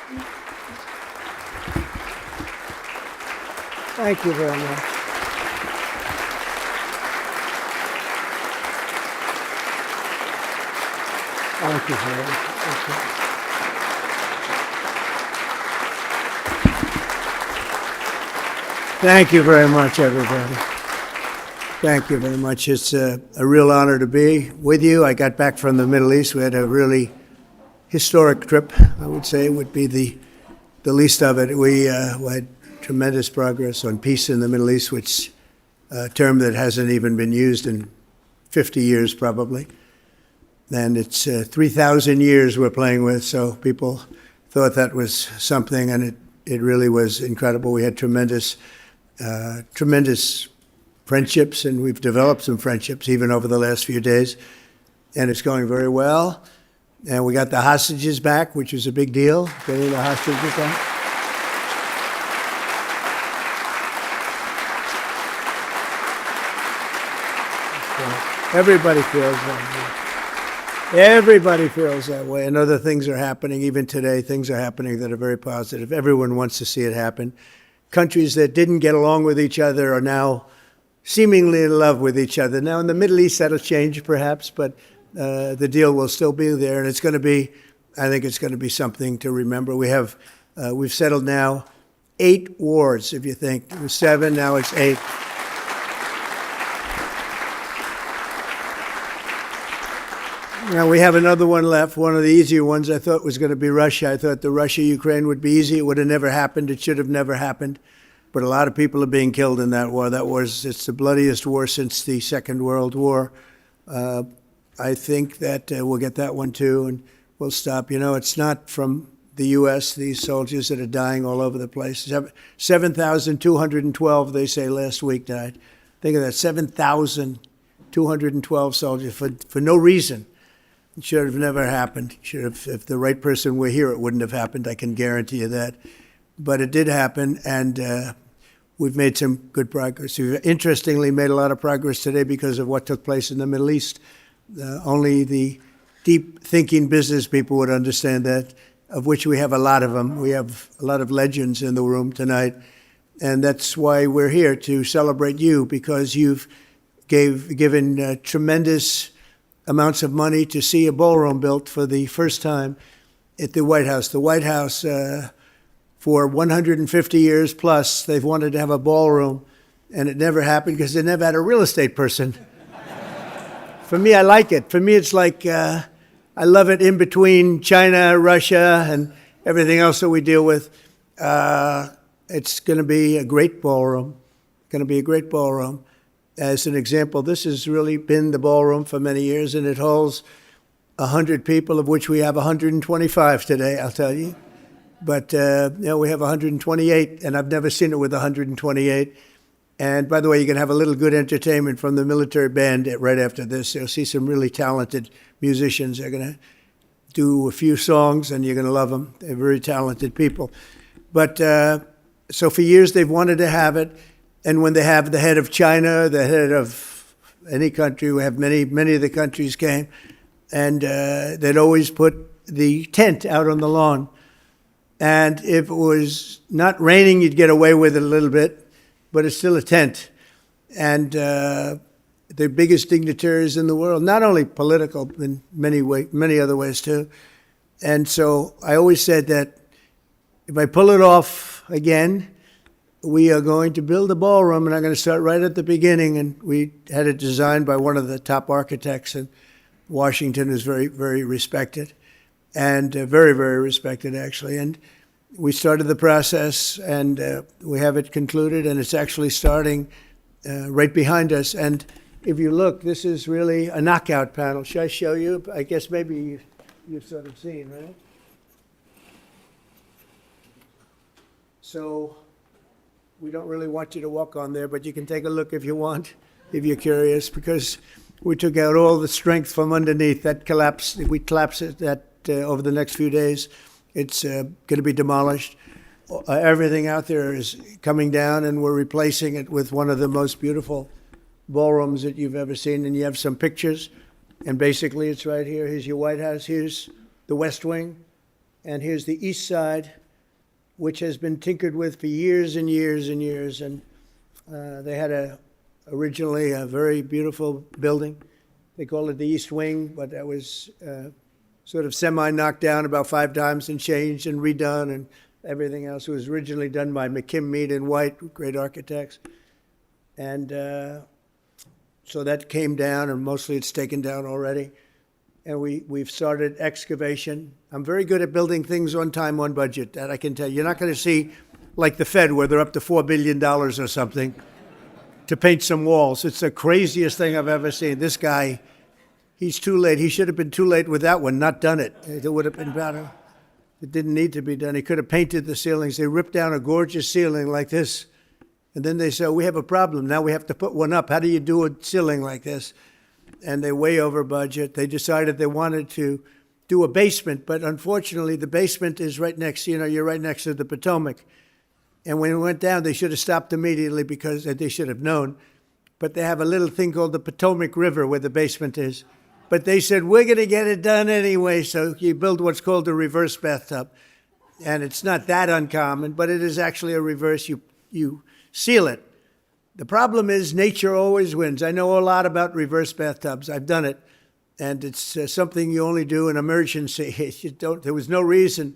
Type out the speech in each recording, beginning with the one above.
Thank you very much. Thank you very much. Thank you. Thank you very much, everybody. Thank you very much. It's a real honor to be with you. I got back from the Middle East. We had a really historic trip, I would say, would be the least of it. We had tremendous progress on peace in the Middle East, which a term that hasn't even been used in 50 years probably. And it's 3,000 years we're playing with, so people thought that was something, and it really was incredible. We had tremendous friendships, and we've developed some friendships even over the last few days, and it's going very well. And we got the hostages back, which was a big deal, getting the hostages back. Everybody feels that way. Everybody feels that way, and other things are happening. Even today, things are happening that are very positive. Everyone wants to see it happen. Countries that didn't get along with each other are now seemingly in love with each other. Now, in the Middle East, that'll change perhaps, but the deal will still be there, and it's going to be, I think it's going to be something to remember. We've settled now 8 wars, if you think. It was 7, now it's 8. Now, we have another one left, one of the easier ones I thought was going to be Russia. I thought the Russia-Ukraine would be easy. It would have never happened. It should have never happened. But a lot of people are being killed in that war. It's the bloodiest war since the Second World War. I think that we'll get that one too, and we'll stop. You know, it's not from the U.S., these soldiers that are dying all over the place. 7,212, they say, last week died. Think of that, 7,212 soldiers for no reason. It should have never happened. Should have, if the right person were here, it wouldn't have happened. I can guarantee you that. But it did happen, and we've made some good progress. We've interestingly made a lot of progress today because of what took place in the Middle East. Only the deep-thinking business people would understand that, of which we have a lot of them. We have a lot of legends in the room tonight, and that's why we're here, to celebrate you, because you've given tremendous amounts of money to see a ballroom built for the first time at the White House. The White House, for 150 years plus, they've wanted to have a ballroom, and it never happened because they never had a real estate person. For me, I like it. For me, it's like, I love it in between China, Russia, and everything else that we deal with. It's going to be a great ballroom. Going to be a great ballroom. As an example, this has really been the ballroom for many years, and it holds 100 people, of which we have 125 today, I'll tell you. But we have 128, and I've never seen it with 128. And by the way, you're going to have a little good entertainment from the military band right after this. You'll see some really talented musicians. They're going to do a few songs, and you're going to love them. They're very talented people. But so for years, they've wanted to have it. And when they have the head of China, the head of any country, we have many of the countries came, and they'd always put the tent out on the lawn. And if it was not raining, you'd get away with it a little bit, but it's still a tent. And the biggest dignitaries in the world, not only political, in many other ways too. And so I always said that if I pull it off again, we are going to build a ballroom, and I'm going to start right at the beginning. And we had it designed by one of the top architects in Washington, who's very, very respected, and very, very respected, actually. And we started the process, and we have it concluded, and it's actually starting right behind us. And if you look, this is really a knockout panel. Should I show you? I guess maybe you've sort of seen, right? So we don't really want you to walk on there, but you can take a look if you want, if you're curious, because we took out all the strength from underneath. That collapsed. We collapsed it over the next few days. It's going to be demolished. Everything out there is coming down, and we're replacing it with one of the most beautiful ballrooms that you've ever seen. And you have some pictures, and basically it's right here. Here's your White House. Here's the West Wing. And here's the east side, which has been tinkered with for years and years and years. And they had originally a very beautiful building. They called it the East Wing, but that was sort of semi-knocked down about 5 times and changed and redone, and everything else. It was originally done by McKim, Mead, and White, great architects. And so that came down, and mostly it's taken down already. And we've started excavation. I'm very good at building things on time, on budget, that I can tell you. You're not going to see, like the Fed, where they're up to $4 billion or something to paint some walls. It's the craziest thing I've ever seen. This guy, he's too late. He should have been too late with that one, not done it. It would have been better. It didn't need to be done. He could have painted the ceilings. They ripped down a gorgeous ceiling like this. And then they said, we have a problem. Now we have to put one up. How do you do a ceiling like this? And they're way over budget. They decided they wanted to do a basement, but unfortunately the basement is right next, you're right next to the Potomac. And when it went down, they should have stopped immediately because they should have known. But they have a little thing called the Potomac River where the basement is. But they said, we're going to get it done anyway. So you build what's called a reverse bathtub. And it's not that uncommon, but it is actually a reverse. You seal it. The problem is nature always wins. I know a lot about reverse bathtubs. I've done it. And it's something you only do in emergency. There was no reason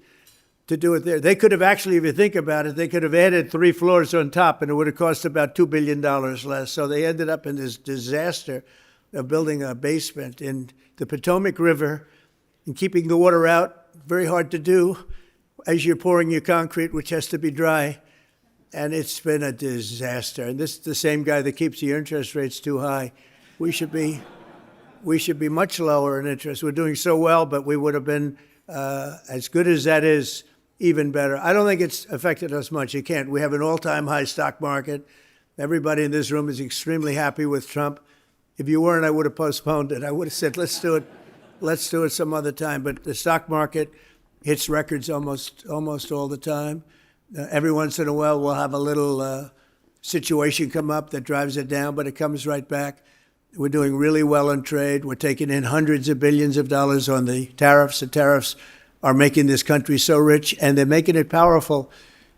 to do it there. They could have actually, if you think about it, they could have added 3 floors on top, and it would have cost about $2 billion less. So they ended up in this disaster of building a basement in the Potomac River and keeping the water out. Very hard to do as you're pouring your concrete, which has to be dry. And it's been a disaster. And this is the same guy that keeps the interest rates too high. We should be much lower in interest. We're doing so well, but we would have been, as good as that is, even better. I don't think it's affected us much. It can't. We have an all-time high stock market. Everybody in this room is extremely happy with Trump. If you weren't, I would have postponed it. I would have said, let's do it some other time. But the stock market hits records almost all the time. Every once in a while, we'll have a little situation come up that drives it down, but it comes right back. We're doing really well on trade. We're taking in hundreds of billions of dollars on the tariffs. The tariffs are making this country so rich, and they're making it powerful.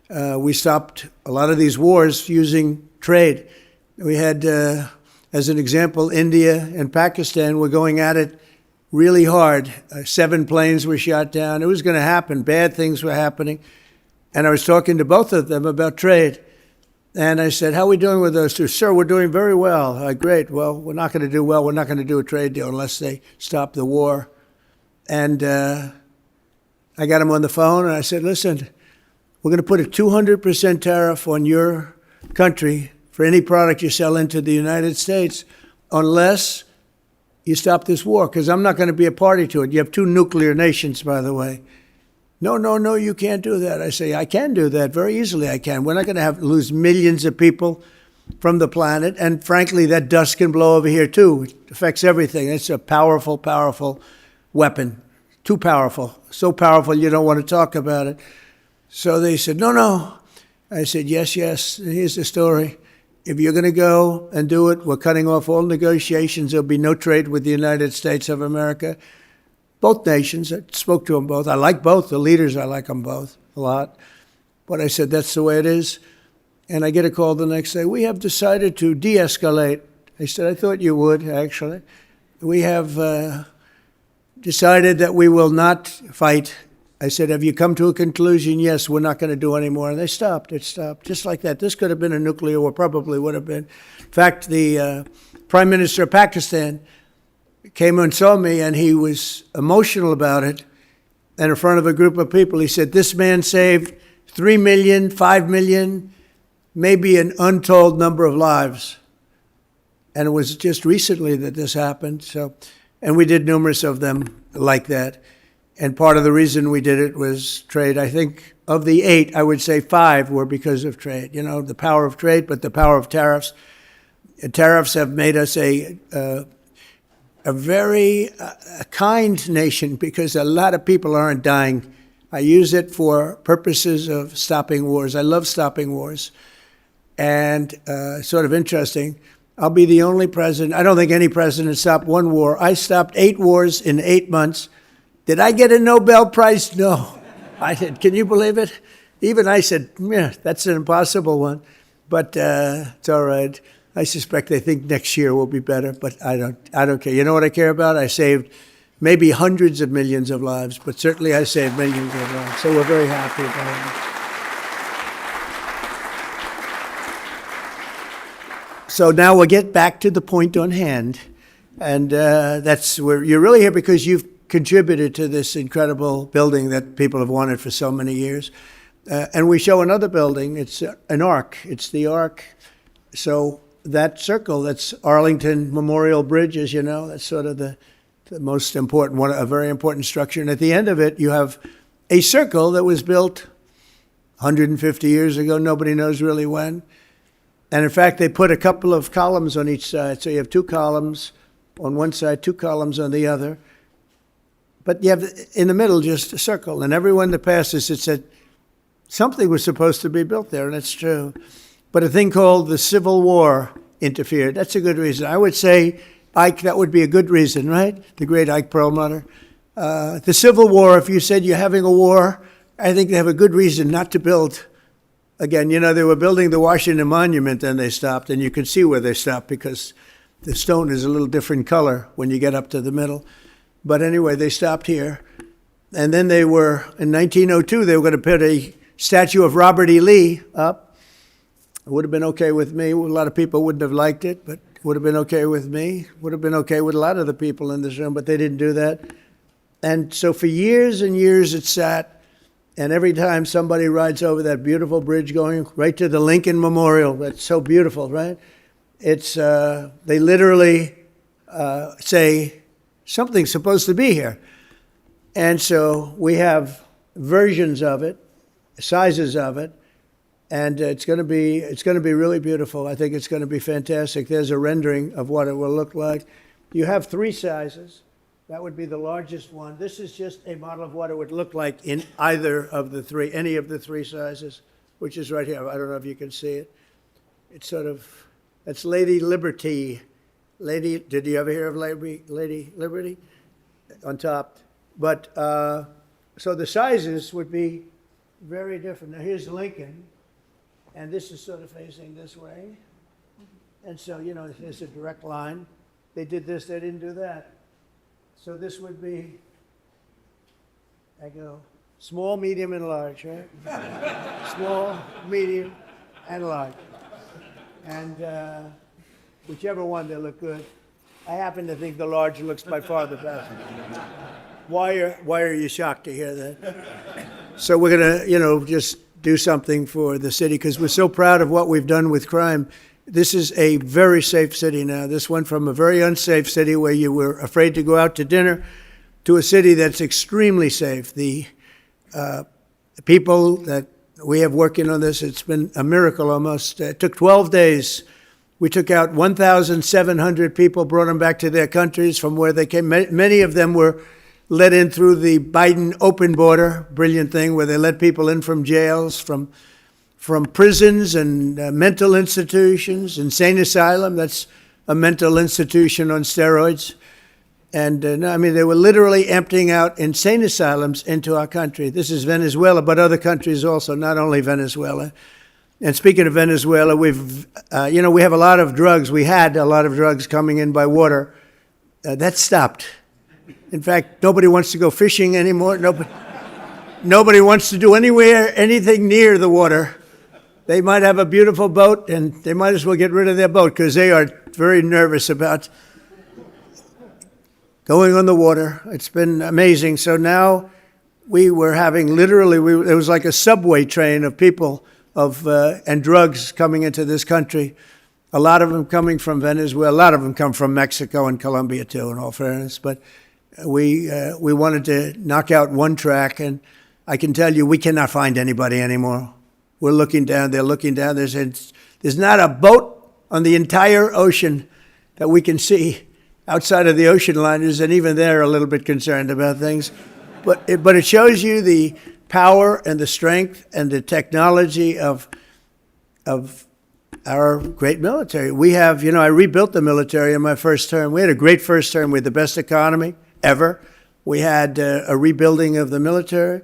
We stopped a lot of these wars using trade. We had, as an example, India and Pakistan were going at it really hard. 7 planes were shot down. It was going to happen. Bad things were happening. And I was talking to both of them about trade. And I said, how are we doing with those two? Sir, we're doing very well. Great. Well, we're not going to do well. We're not going to do a trade deal unless they stop the war. And I got him on the phone, and I said, listen, we're going to put a 200% tariff on your country for any product you sell into the United States unless you stop this war, because I'm not going to be a party to it. You have 2 nuclear nations, by the way. No, you can't do that. I say, I can do that. Very easily I can. We're not going to lose millions of people from the planet. And frankly, that dust can blow over here too. It affects everything. It's a powerful, powerful weapon. Too powerful. So powerful you don't want to talk about it. So they said, no. I said, yes. Here's the story. If you're going to go and do it, we're cutting off all negotiations. There'll be no trade with the United States of America. Both nations. I spoke to them both. I like both. The leaders, I like them both a lot. But I said, that's the way it is. And I get a call the next day. We have decided to de-escalate. I said, I thought you would, actually. We have decided that we will not fight. I said, have you come to a conclusion? Yes, we're not going to do any more. And they stopped. It stopped. Just like that. This could have been a nuclear war, probably would have been. In fact, the Prime Minister of Pakistan came and saw me, and he was emotional about it. And in front of a group of people, he said, this man saved 3 million, 5 million, maybe an untold number of lives. And it was just recently that this happened. And we did numerous of them like that. And part of the reason we did it was trade. I think of the 8, I would say 5 were because of trade. The power of trade, but the power of tariffs. Tariffs have made us a very kind nation because a lot of people aren't dying. I use it for purposes of stopping wars. I love stopping wars. And sort of interesting, I'll be the only president. I don't think any president stopped 1 war. I stopped 8 wars in 8 months. Did I get a Nobel Prize? No. I said, can you believe it? Even I said, yeah, that's an impossible one. But it's all right. I suspect they think next year will be better, but I don't care. You know what I care about? I saved maybe hundreds of millions of lives, but certainly I saved millions of lives. So we're very happy about it. So now we'll get back to the point on hand. And that's where you're really here because you've contributed to this incredible building that people have wanted for so many years. And we show another building. It's an arc. It's the arc. So that circle, that's Arlington Memorial Bridge, as you know. That's sort of the most important one, a very important structure. And at the end of it, you have a circle that was built 150 years ago. Nobody knows really when. And in fact, they put a couple of columns on each side. So you have two columns on one side, two columns on the other. But you have in the middle just a circle. And everyone that passes it said something was supposed to be built there, and it's true. But a thing called the Civil War interfered. That's a good reason. I would say, Ike, that would be a good reason, right? The great Ike Perlmutter. The Civil War, if you said you're having a war, I think they have a good reason not to build. Again, you know, they were building the Washington Monument, and they stopped, and you can see where they stopped because the stone is a little different color when you get up to the middle. But anyway, they stopped here. And then they were, in 1902, they were going to put a statue of Robert E. Lee up. It would have been okay with me. A lot of people wouldn't have liked it, but it would have been okay with me. Would have been okay with a lot of the people in this room, but they didn't do that. And so for years and years it sat, and every time somebody rides over that beautiful bridge going right to the Lincoln Memorial, that's so beautiful, right? It's, they literally say, something's supposed to be here. And so we have versions of it, sizes of it, and it's going to be really beautiful. I think it's going to be fantastic. There's a rendering of what it will look like. You have three sizes. That would be the largest one. This is just a model of what it would look like in either of the three, any of the three sizes, which is right here. I don't know if you can see it. It's sort of, that's Lady Liberty. Lady, did you ever hear of Lady Liberty? On top. But, so the sizes would be very different. Now here's Lincoln, and this is sort of facing this way. And so, you know, there's a direct line. They did this, they didn't do that. So this would be, I go, small, medium, and large, right? Small, medium, and large. And whichever one, they look good. I happen to think the large looks by far the best. Why are you shocked to hear that? So we're going to, you know, just do something for the city because we're so proud of what we've done with crime. This is a very safe city now. This went from a very unsafe city where you were afraid to go out to dinner to a city that's extremely safe. The people that we have working on this, it's been a miracle almost. It took 12 days. We took out 1,700 people, brought them back to their countries from where they came. Many of them were let in through the Biden open border, brilliant thing, where they let people in from jails, from prisons and mental institutions, insane asylum, that's a mental institution on steroids. And I mean, they were literally emptying out insane asylums into our country. This is Venezuela, but other countries also, not only Venezuela. And speaking of Venezuela, we've, you know, we have a lot of drugs. We had a lot of drugs coming in by water. That stopped. In fact, nobody wants to go fishing anymore. Nobody wants to do anything near the water. They might have a beautiful boat, and they might as well get rid of their boat because they are very nervous about going on the water. It's been amazing. So now we were having literally, it was like a subway train of people and drugs coming into this country. A lot of them coming from Venezuela. A lot of them come from Mexico and Colombia too, in all fairness. But we wanted to knock out one track, and I can tell you we cannot find anybody anymore. We're looking down, they're looking down. There's not a boat on the entire ocean that we can see outside of the ocean liners, and even they're a little bit concerned about things. But it shows you the power and the strength and the technology of our great military. We have, you know, I rebuilt the military in my first term. We had a great first term. We had the best economy ever. We had a rebuilding of the military.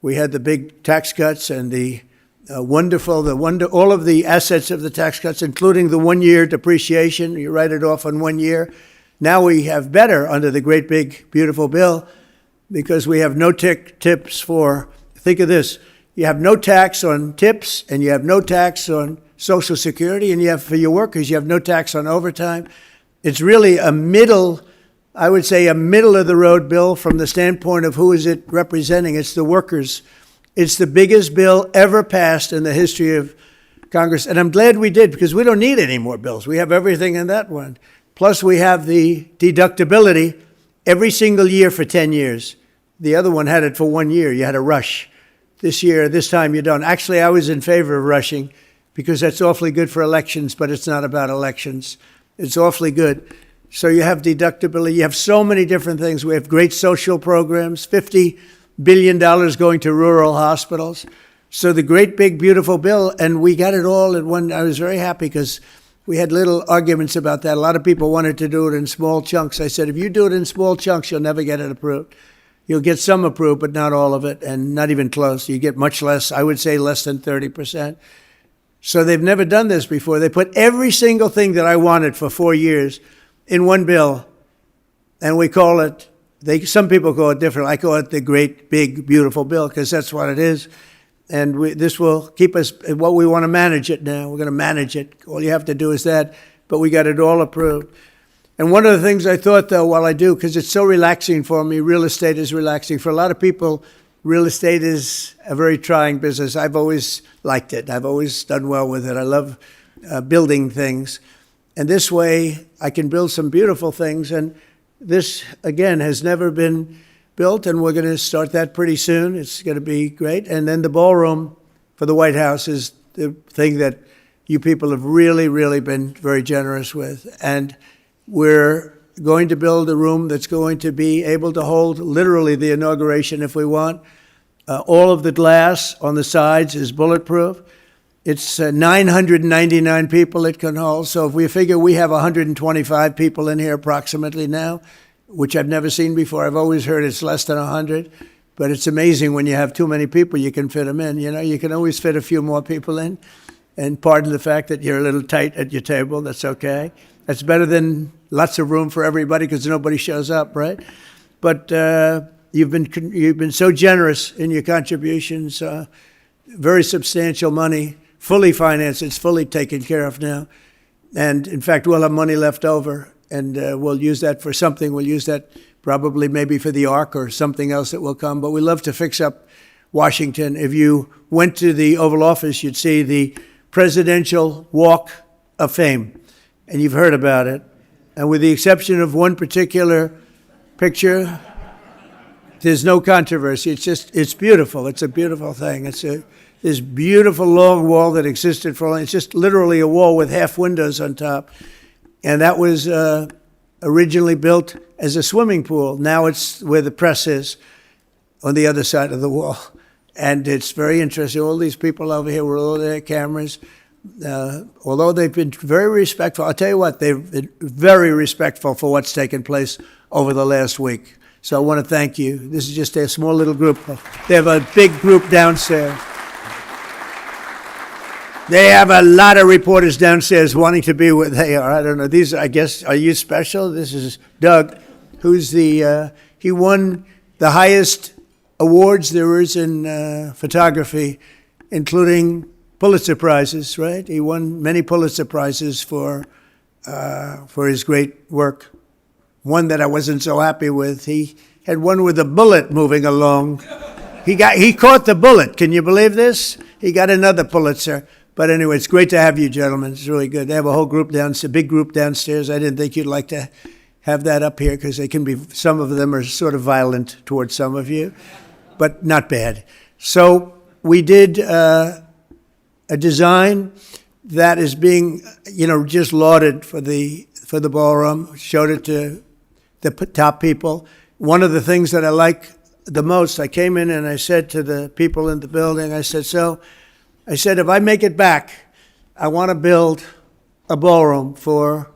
We had the big tax cuts and the all of the assets of the tax cuts, including the 1-year depreciation. You write it off on 1 year. Now we have better under the great big beautiful bill, because we have no tips for, think of this, you have no tax on tips, and you have no tax on Social Security, and you have, for your workers, you have no tax on overtime. It's really a middle, I would say a middle of the road bill from the standpoint of who is it representing. It's the workers. It's the biggest bill ever passed in the history of Congress. And I'm glad we did, because we don't need any more bills. We have everything in that one. Plus we have the deductibility every single year for 10 years. The other one had it for 1 year. You had a rush. This time you don't. Actually, I was in favor of rushing, because that's awfully good for elections, but it's not about elections. It's awfully good. So you have deductibility. You have so many different things. We have great social programs, $50 billion going to rural hospitals. So the great, big, beautiful bill, and we got it all in one. I was very happy, because we had little arguments about that. A lot of people wanted to do it in small chunks. I said, if you do it in small chunks, you'll never get it approved. You'll get some approved, but not all of it, and not even close. You get much less, I would say less than 30%. So they've never done this before. They put every single thing that I wanted for 4 years in one bill, and we call it, some people call it different. I call it the great, big, beautiful bill, because that's what it is. And this will keep us, what we want to manage it now. We're going to manage it. All you have to do is that, but we got it all approved. And one of the things I thought, though, while I do, because it's so relaxing for me, real estate is relaxing. For a lot of people, real estate is a very trying business. I've always liked it. I've always done well with it. I love building things. And this way, I can build some beautiful things. And this, again, has never been built, and we're going to start that pretty soon. It's going to be great. And then the ballroom for the White House is the thing that you people have really, really been very generous with. And we're going to build a room that's going to be able to hold literally the inauguration if we want. All of the glass on the sides is bulletproof. It's 999 people it can hold. So if we figure we have 125 people in here approximately now, which I've never seen before. I've always heard it's less than 100. But it's amazing when you have too many people, you can fit them in. You know, you can always fit a few more people in. And pardon the fact that you're a little tight at your table. That's okay. That's better than lots of room for everybody, because nobody shows up, right? But you've been so generous in your contributions, very substantial money, fully financed. It's fully taken care of now. And in fact, we'll have money left over, and we'll use that for something. We'll use that probably maybe for the Ark or something else that will come. But we love to fix up Washington. If you went to the Oval Office, you'd see the Presidential Walk of Fame. And you've heard about it. And with the exception of one particular picture, there's no controversy. It's beautiful. It's a beautiful thing. This beautiful long wall that existed for, it's just literally a wall with half windows on top. And that was originally built as a swimming pool. Now it's where the press is, on the other side of the wall. And it's very interesting. All these people over here with all their cameras, although they've been very respectful, I'll tell you what, they've been very respectful for what's taken place over the last week. So I want to thank you. This is just a small little group. They have a big group downstairs. They have a lot of reporters downstairs wanting to be where they are. I don't know. These, I guess, are you special? This is Doug, who's he won the highest awards there is in photography, including Pulitzer Prizes, right? He won many Pulitzer Prizes for his great work. One that I wasn't so happy with, he had one with a bullet moving along. He caught the bullet. Can you believe this? He got another Pulitzer. But anyway, it's great to have you, gentlemen. It's really good. They have a whole group downstairs, a big group downstairs. I didn't think you'd like to have that up here, because they can be, some of them are sort of violent towards some of you, but not bad. So we did a design that is being, just lauded for the ballroom. Showed it to the top people. One of the things that I like the most, I came in and I said to the people in the building, I said, if I make it back, I want to build a ballroom for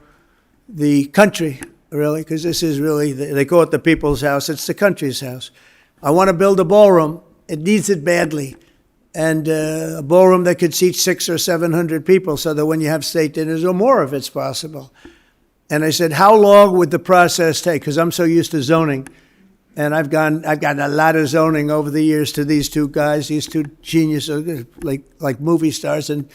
the country, really, because this is really, they call it the people's house. It's the country's house. I want to build a ballroom It needs it badly. And a ballroom that could seat 600 or 700 people so that when you have state dinners or more if it's possible. And I said, how long would the process take? Because I'm so used to zoning. And I've gotten a lot of zoning over the years to these two guys, these two geniuses, like movie stars, and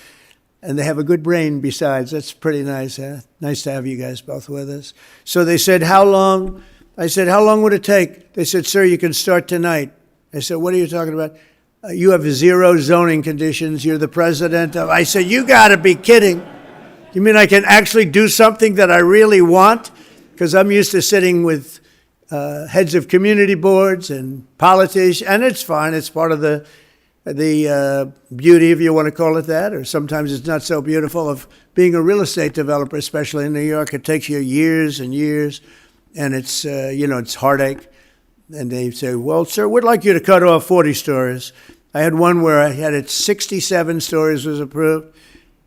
they have a good brain besides. That's pretty nice. Nice to have you guys both with us. So they said, how long? I said, how long would it take? They said, sir, you can start tonight. I said, what are you talking about? You have 0 zoning conditions. You're the president of... I said, you got to be kidding. You mean I can actually do something that I really want? Because I'm used to sitting with heads of community boards and politicians, and it's fine. It's part of the beauty, if you want to call it that, or sometimes it's not so beautiful, of being a real estate developer, especially in New York. It takes you years and years, and it's, it's heartache. And they say, well, sir, we'd like you to cut off 40 stories. I had one where I had it 67 stories was approved.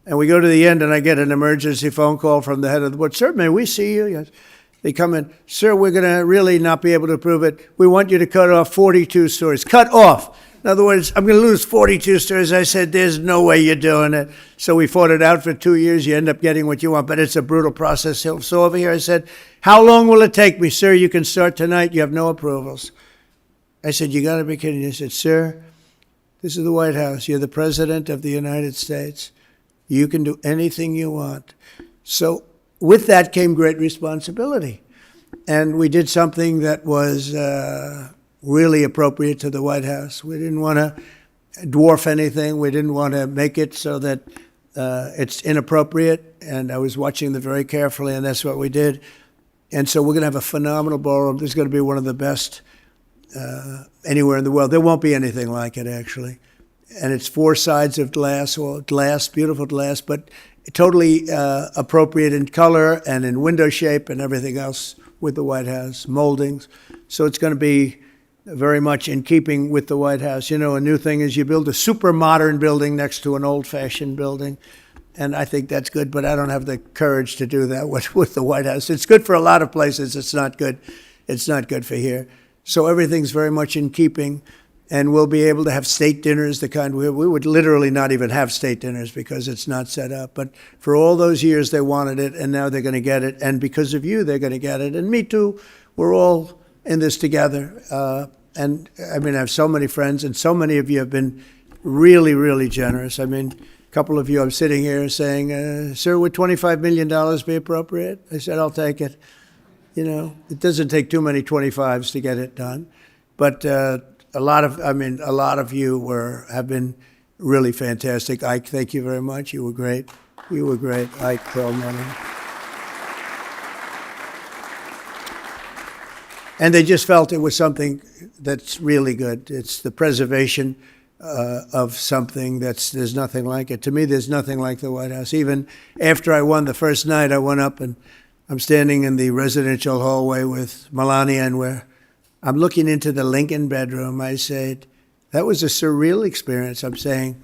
And we go to the end, and I get an emergency phone call from the head of the board. Sir, may we see you? Yes. They come in. Sir, we're going to really not be able to approve it. We want you to cut off 42 stories. Cut off. In other words, I'm going to lose 42 stories. I said, there's no way you're doing it. So we fought it out for 2 years. You end up getting what you want, but it's a brutal process. So over here I said, how long will it take me? Sir, you can start tonight. You have no approvals. I said, you got to be kidding. He said, sir, this is the White House. You're the president of the United States. You can do anything you want. So with that came great responsibility. And we did something that was really appropriate to the White House. We didn't want to dwarf anything. We didn't want to make it so that it's inappropriate. And I was watching them very carefully, and that's what we did. And so we're going to have a phenomenal ballroom. This is going to be one of the best anywhere in the world. There won't be anything like it, actually. And it's 4 sides of glass, well, glass, beautiful glass, but totally appropriate in color and in window shape and everything else with the White House, moldings. So it's going to be very much in keeping with the White House. You know, a new thing is you build a super modern building next to an old-fashioned building. And I think that's good, but I don't have the courage to do that with the White House. It's good for a lot of places. It's not good. It's not good for here. So everything's very much in keeping. And we'll be able to have state dinners, the kind we would literally not even have state dinners because it's not set up. But for all those years, they wanted it, and now they're going to get it. And because of you, they're going to get it. And me too. We're all in this together. And I mean, I have so many friends, and so many of you have been really, really generous. I mean, a couple of you, I'm sitting here saying, sir, would $25 million be appropriate? I said, I'll take it. You know, it doesn't take too many 25s to get it done. But a lot of you have been really fantastic. Ike, thank you very much. You were great. You were great, Ike Perlmutter. And they just felt it was something that's really good. It's the preservation of something there's nothing like it. To me, there's nothing like the White House. Even after I won the first night, I went up and I'm standing in the residential hallway with Melania, and I'm looking into the Lincoln bedroom. I said, that was a surreal experience. I'm saying,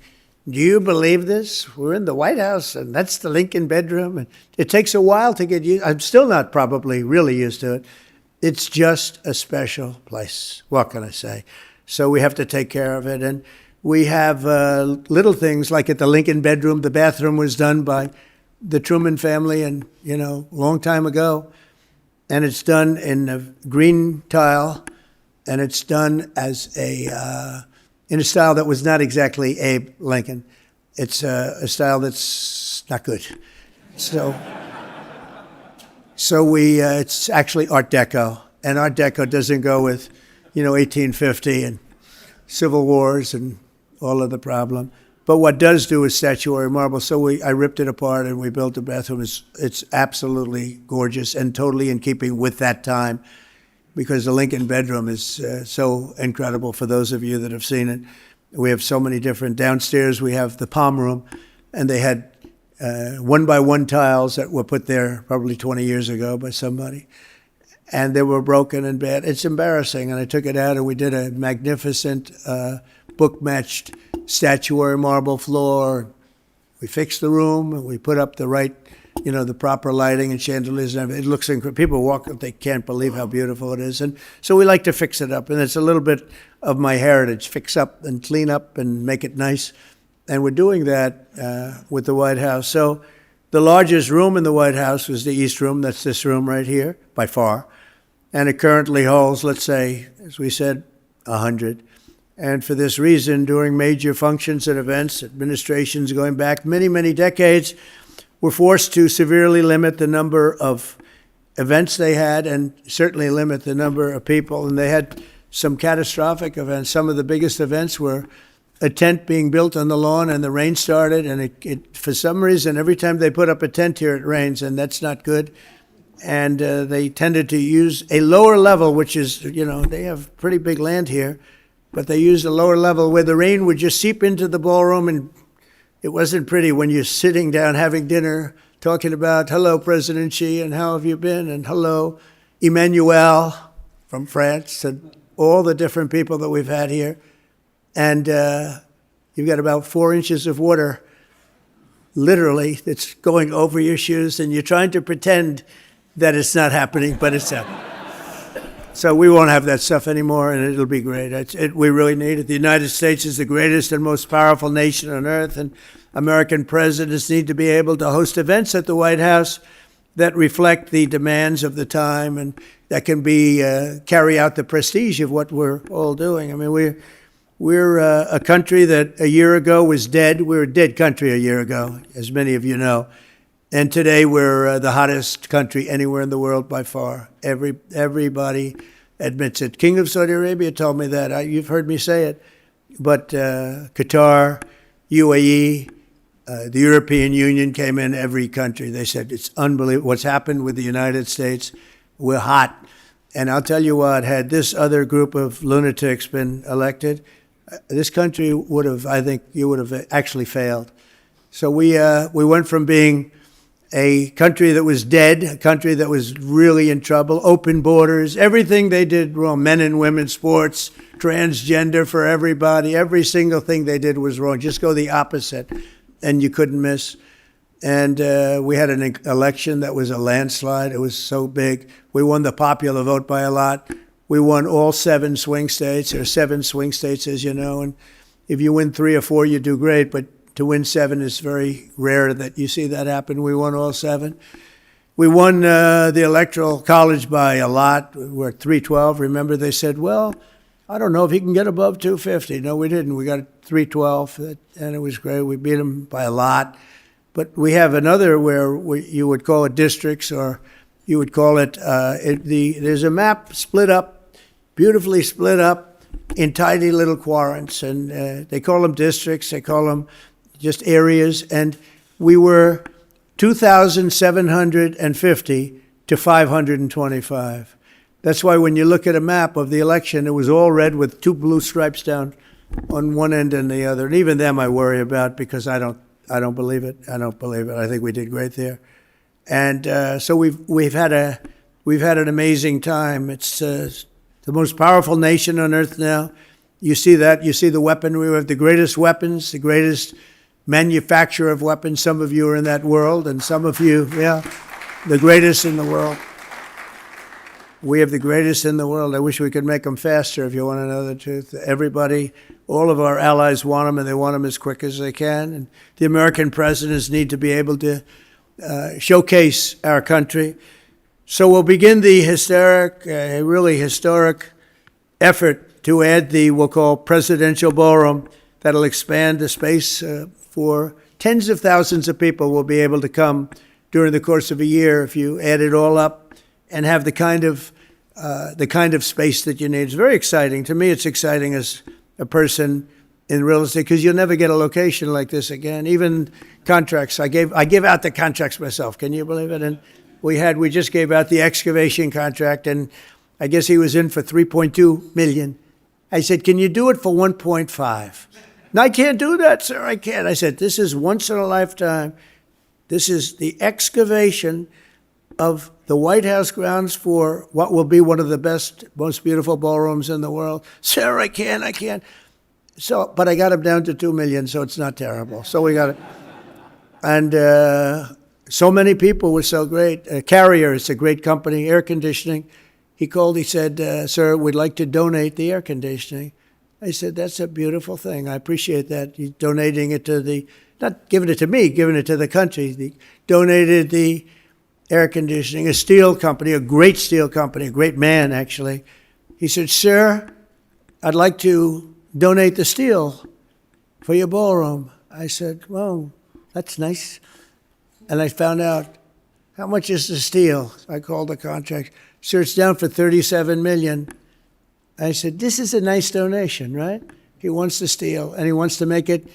do you believe this? We're in the White House, and that's the Lincoln bedroom. And it takes a while to get used. I'm still not probably really used to it. It's just a special place. What can I say? So we have to take care of it. And we have little things like at the Lincoln bedroom, the bathroom was done by the Truman family and, a long time ago. And it's done in a green tile, and it's done as in a style that was not exactly Abe Lincoln. It's a style that's not good. So it's actually Art Deco, and Art Deco doesn't go with, 1850 and civil wars and all of the problem. But what does do is statuary marble. So I ripped it apart and we built a bathroom. It's absolutely gorgeous and totally in keeping with that time, because the Lincoln bedroom is so incredible for those of you that have seen it. We have so many different. Downstairs we have the palm room, and they had 1-by-1 tiles that were put there probably 20 years ago by somebody. And they were broken and bad. It's embarrassing. And I took it out and we did a magnificent book-matched statuary marble floor. We fixed the room and we put up the right the proper lighting and chandeliers and everything. It looks incredible. People walk up, they can't believe how beautiful it is. And so we like to fix it up. And it's a little bit of my heritage, fix up and clean up and make it nice. And we're doing that with the White House. So the largest room in the White House was the East Room. That's this room right here, by far. And it currently holds, let's say, as we said, 100. And for this reason, during major functions and events, administrations going back many, many decades were forced to severely limit the number of events they had and certainly limit the number of people. And they had some catastrophic events. Some of the biggest events were a tent being built on the lawn and the rain started. And it for some reason, every time they put up a tent here, it rains, and that's not good. And they tended to use a lower level, which is, they have pretty big land here. But they used a lower level where the rain would just seep into the ballroom, and it wasn't pretty when you're sitting down having dinner, talking about, hello, President Xi, and how have you been? And hello, Emmanuel from France, and all the different people that we've had here. And you've got about 4 inches of water, literally, that's going over your shoes, and you're trying to pretend that it's not happening, but it's happening. So we won't have that stuff anymore, and it'll be great. We really need it. The United States is the greatest and most powerful nation on earth, and American presidents need to be able to host events at the White House that reflect the demands of the time and that can carry out the prestige of what we're all doing. I mean, we're a country that a year ago was dead. We were a dead country a year ago, as many of you know. And today we're the hottest country anywhere in the world by far. Everybody admits it. King of Saudi Arabia told me that. You've heard me say it. But Qatar, UAE, the European Union came in, every country. They said, it's unbelievable what's happened with the United States. We're hot. And I'll tell you what, had this other group of lunatics been elected, this country would have, I think, you would have actually failed. So we went from being a country that was dead, a country that was really in trouble, open borders, everything they did wrong, men and women, sports, transgender for everybody, every single thing they did was wrong. Just go the opposite, and you couldn't miss. And we had an election that was a landslide. It was so big. We won the popular vote by a lot. We won all 7 swing states. There are 7 swing states, as you know, and if you win 3 or 4, you do great, but to win 7 is very rare that you see that happen. We won all 7. We won the Electoral College by a lot. We're at 312. Remember, they said, well, I don't know if he can get above 250. No, we didn't. We got 312, and it was great. We beat them by a lot. But we have another where you would call it districts, or you would call it, there's a map split up, beautifully split up in tiny little quadrants. And they call them districts. They call them just areas, and we were 2,750 to 525. That's why when you look at a map of the election, it was all red with 2 blue stripes down on one end and the other. And even them I worry about because I don't believe it. I don't believe it. I think we did great there, and so we've had an amazing time. It's the most powerful nation on earth now. You see that. You see the weaponry. We have the greatest weapons, the greatest manufacturer of weapons. Some of you are in that world, and some of you, the greatest in the world. We have the greatest in the world. I wish we could make them faster, if you want to know the truth. Everybody, all of our allies want them, and they want them as quick as they can. And the American presidents need to be able to showcase our country. So we'll begin the really historic effort to add we'll call Presidential Ballroom. That'll expand the space for tens of thousands of people will be able to come during the course of a year if you add it all up and have the kind of space that you need. It's very exciting. To me, it's exciting as a person in real estate because you'll never get a location like this again. Even contracts, I give out the contracts myself. Can you believe it? And we just gave out the excavation contract, and I guess he was in for $3.2 million. I said, can you do it for 1.5? No, I can't do that, sir. I can't. I said, this is once in a lifetime. This is the excavation of the White House grounds for what will be one of the best, most beautiful ballrooms in the world. Sir, I can't. So, but I got him down to $2 million, so it's not terrible. So we got it. And so many people were so great. Carrier is a great company, air conditioning. He called, he said, sir, we'd like to donate the air conditioning. I said, that's a beautiful thing. I appreciate that. You're donating it to the, not giving it to me, giving it to the country. Donated the air conditioning, a steel company, a great steel company, a great man, actually. He said, sir, I'd like to donate the steel for your ballroom. I said, well, that's nice. And I found out, how much is the steel? I called the contract. Sir, it's down for $37 million. I said, this is a nice donation, right? He wants the steel, and he wants to make it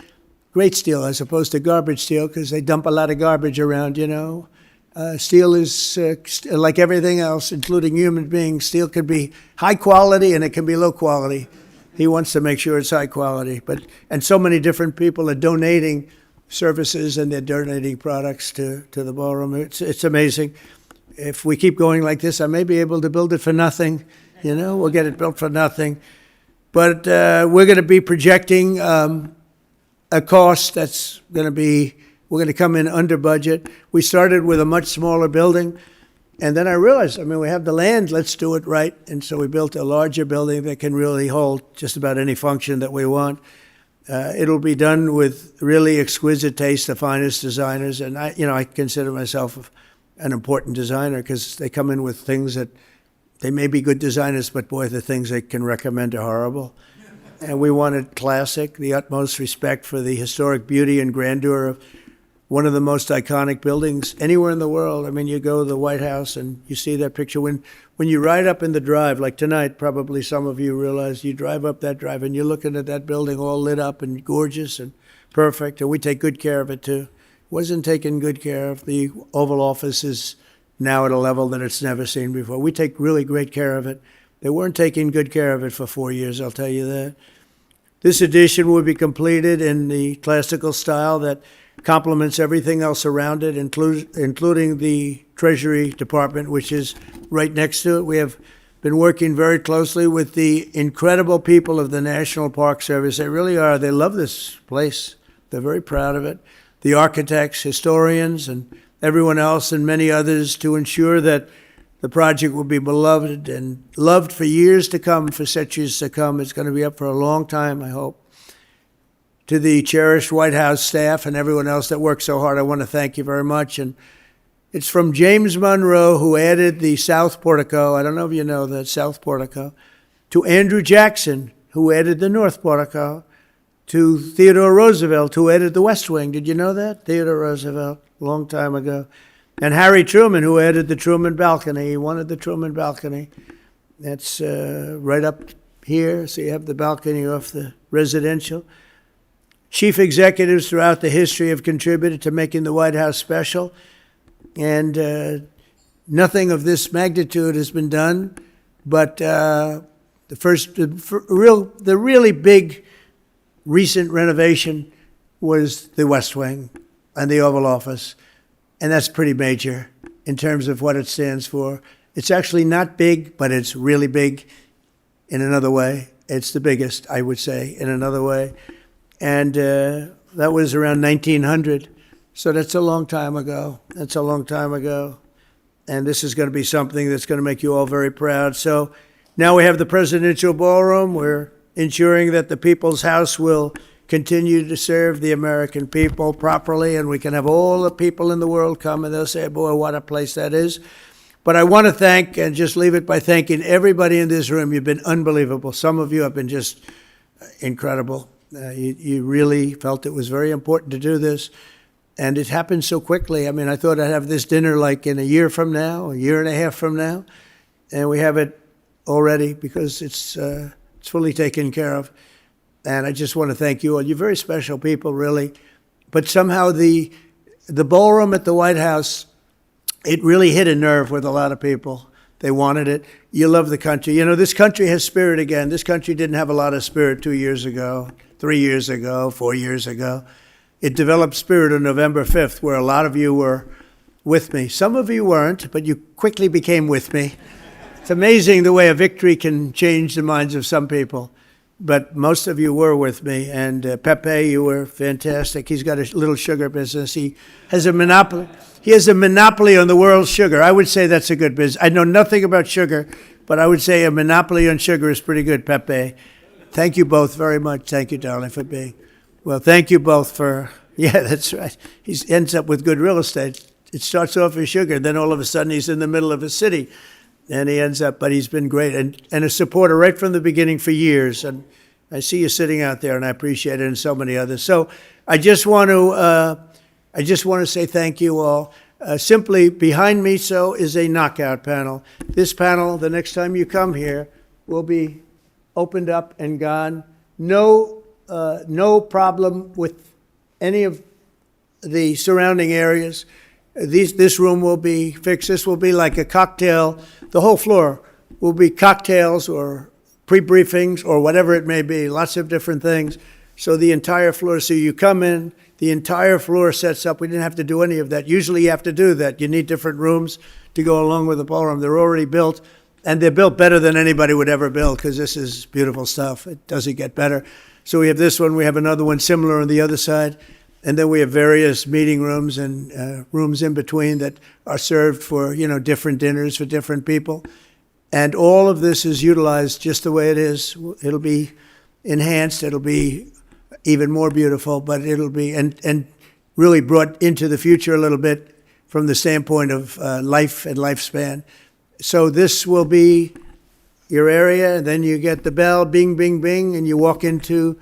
great steel as opposed to garbage steel, because they dump a lot of garbage around, you know. Steel is like everything else, including human beings. Steel can be high quality and it can be low quality. He wants to make sure it's high quality. And so many different people are donating services and they're donating products to the ballroom. It's amazing. If we keep going like this, I may be able to build it for nothing. You know, we'll get it built for nothing. But we're going to be projecting a cost that's going to be, we're going to come in under budget. We started with a much smaller building, and then I realized, I mean, we have the land, let's do it right. And so we built a larger building that can really hold just about any function that we want. It'll be done with really exquisite taste, the finest designers. And I consider myself an important designer because they come in with things that they may be good designers, but boy, the things they can recommend are horrible. And we wanted classic, the utmost respect for the historic beauty and grandeur of one of the most iconic buildings anywhere in the world. I mean, you go to the White House and you see that picture. When you ride up in the drive, like tonight, probably some of you realize you drive up that drive and you're looking at that building all lit up and gorgeous and perfect, and we take good care of it too. Wasn't taken good care of. The Oval Office is now at a level that it's never seen before. We take really great care of it. They weren't taking good care of it for 4 years, I'll tell you that. This addition will be completed in the classical style that complements everything else around it, including the Treasury Department, which is right next to it. We have been working very closely with the incredible people of the National Park Service. They really are. They love this place. They're very proud of it. The architects, historians, and everyone else, and many others, to ensure that the project will be beloved and loved for years to come, for centuries to come. It's going to be up for a long time, I hope. To the cherished White House staff and everyone else that worked so hard, I want to thank you very much. And it's from James Monroe, who added the South Portico. I don't know if you know that, South Portico. To Andrew Jackson, who added the North Portico. To Theodore Roosevelt, who added the West Wing. Did you know that? Theodore Roosevelt, a long time ago. And Harry Truman, who added the Truman balcony. He wanted the Truman balcony. That's right up here, so you have the balcony off the residential. Chief executives throughout the history have contributed to making the White House special, and nothing of this magnitude has been done. But the really big recent renovation was the West Wing and the Oval Office, and that's pretty major in terms of what it stands for. It's actually not big, but it's really big in another way. It's the biggest, I would say, in another way. And that was around 1900. So that's a long time ago. That's a long time ago. And this is going to be something that's going to make you all very proud. So now we have the presidential ballroom. We're ensuring that the People's House will continue to serve the American people properly, and we can have all the people in the world come and they'll say, boy, what a place that is. But I want to thank, and just leave it by thanking everybody in this room. You've been unbelievable. Some of you have been just incredible. You really felt it was very important to do this, and it happened so quickly. I mean, I thought I'd have this dinner like in a year from now, a year and a half from now, and we have it already because it's fully taken care of. And I just want to thank you all. You're very special people, really. But somehow the ballroom at the White House, it really hit a nerve with a lot of people. They wanted it. You love the country. You know, this country has spirit again. This country didn't have a lot of spirit 2 years ago, 3 years ago, 4 years ago. It developed spirit on November 5th, where a lot of you were with me. Some of you weren't, but you quickly became with me. It's amazing the way a victory can change the minds of some people. but most of you were with me. And Pepe, you were fantastic. He's got a little sugar business. He has a monopoly. He has a monopoly on the world's sugar. I would say that's a good business. I know nothing about sugar, but I would say a monopoly on sugar is pretty good, Pepe. Thank you both very much. Thank you, darling, for being. Well, thank you both for, yeah, that's right. He ends up with good real estate. It starts off as sugar, then all of a sudden he's in the middle of a city, and he ends up, but he's been great, and a supporter right from the beginning for years. And I see you sitting out there, and I appreciate it, and so many others. So I just want to say thank you all. Simply behind me, so is a knockout panel. This panel, the next time you come here, will be opened up and gone. No problem with any of the surrounding areas. This room will be fixed. This will be like a cocktail. The whole floor will be cocktails or pre-briefings or whatever it may be, lots of different things. So the entire floor, so you come in, the entire floor sets up. We didn't have to do any of that. Usually you have to do that. You need different rooms to go along with the ballroom. They're already built, and they're built better than anybody would ever build, because this is beautiful stuff. It doesn't get better. So we have this one. We have another one similar on the other side. And then we have various meeting rooms and rooms in between that are served for, different dinners for different people. And all of this is utilized just the way it is. It'll be enhanced. It'll be even more beautiful, but it'll be, and really brought into the future a little bit from the standpoint of life and lifespan. So this will be your area, and then you get the bell, bing, bing, bing, and you walk into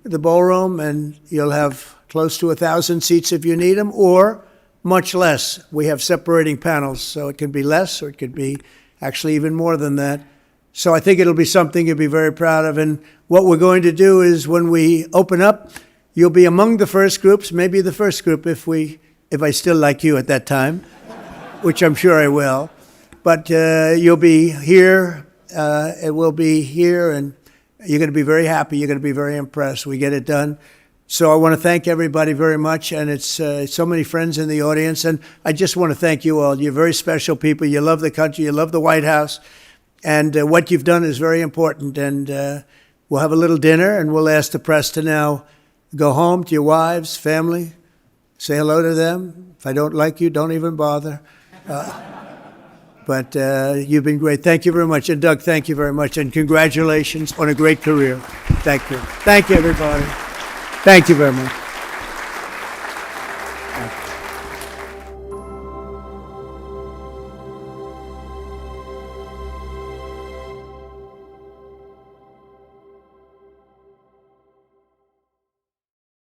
the ballroom, and you'll have close to 1,000 seats if you need them, or much less. We have separating panels, so it can be less, or it could be actually even more than that. So I think it'll be something you'll be very proud of. And what we're going to do is, when we open up, you'll be among the first groups, maybe the first group if I still like you at that time, which I'm sure I will. But you'll be here, it will be here, and you're going to be very happy. You're going to be very impressed. We get it done. So I want to thank everybody very much, and it's so many friends in the audience, and I just want to thank you all. You're very special people. You love the country. You love the White House, and what you've done is very important. And we'll have a little dinner, and we'll ask the press to now go home to your wives, family, say hello to them. If I don't like you, don't even bother. But you've been great. Thank you very much. And Doug, thank you very much, and congratulations on a great career. Thank you. Thank you, everybody. Thank you very much.